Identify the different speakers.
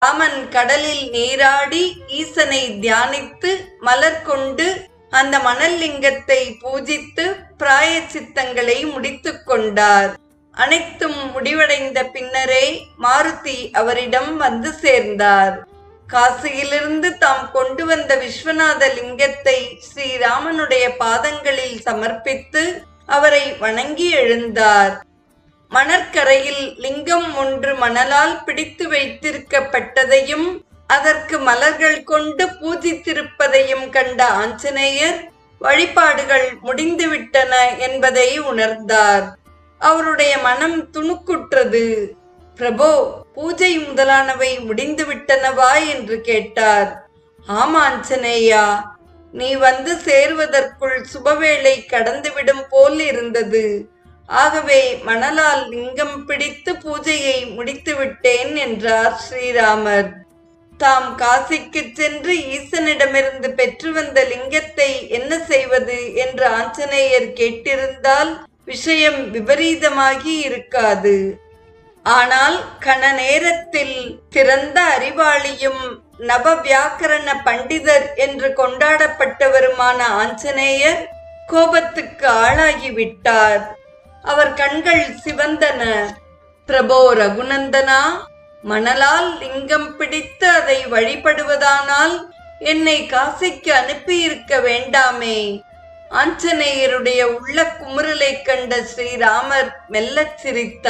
Speaker 1: ராமன் கடலில் நீராடி ஈசனை தியானித்து மலர் கொண்டு அந்த மணல் லிங்கத்தை பூஜித்து பிராயச்சித்தங்களை முடித்துக் கொண்டார். அனைத்தும் முடிவடைந்த பின்னரே மாருதி அவரிடம் வந்து சேர்ந்தார். காசியிலிருந்து தாம் கொண்டு வந்த விஸ்வநாத லிங்கத்தை ஸ்ரீராமனுடைய பாதங்களில் சமர்ப்பித்து அவரை வணங்கி எழுந்தார். மணற்கரையில் லிங்கம் ஒன்று மணலால் பிடித்து வைத்திருக்கப்பட்டதையும் அதற்கு மலர்கள் கொண்டு பூஜித்திருப்பதையும் கண்ட ஆஞ்சநேயர் வழிபாடுகள் முடிந்துவிட்டன என்பதை உணர்ந்தார். அவருடைய மனம் துணுக்குற்றது. பிரபோ, பூஜை முதலானவை முடிந்துவிட்டனவா என்று கேட்டார். ஆமா ஆஞ்சநேயா, நீ வந்து சேர்வதற்குள் சுபவேளை கடந்துவிடும் போல் இருந்தது. ஆகவே மணலால் லிங்கம் பிடித்து பூஜையை முடித்துவிட்டேன் என்றார் ஸ்ரீராமர். தாம் காசிக்கு சென்று ஈசனிடமிருந்து பெற்று வந்த லிங்கத்தை என்ன செய்வது என்று ஆஞ்சநேயர் கேட்டிருந்தால் விஷயம் விபரீதமாகி இருக்காது. ஆனால் கண நேரத்தில் சிறந்த அறிவாளியும் நவ வியாக்கரண பண்டிதர் என்று கொண்டாடப்பட்டவருமான ஆஞ்சநேயர் கோபத்துக்கு ஆளாகிவிட்டார். அவர் கண்கள் சிவந்தன. பிரபோ ரகுநந்தனா, மணலால் லிங்கம் பிடித்து அதை வழிபடுவதானால் என்னை காசிக்கு அனுப்பியிருக்க வேண்டாமே. ஆஞ்சநேயருடைய உள்ள குமுறலை கண்ட ஸ்ரீராமர் மெல்லச் சிரித்தார்.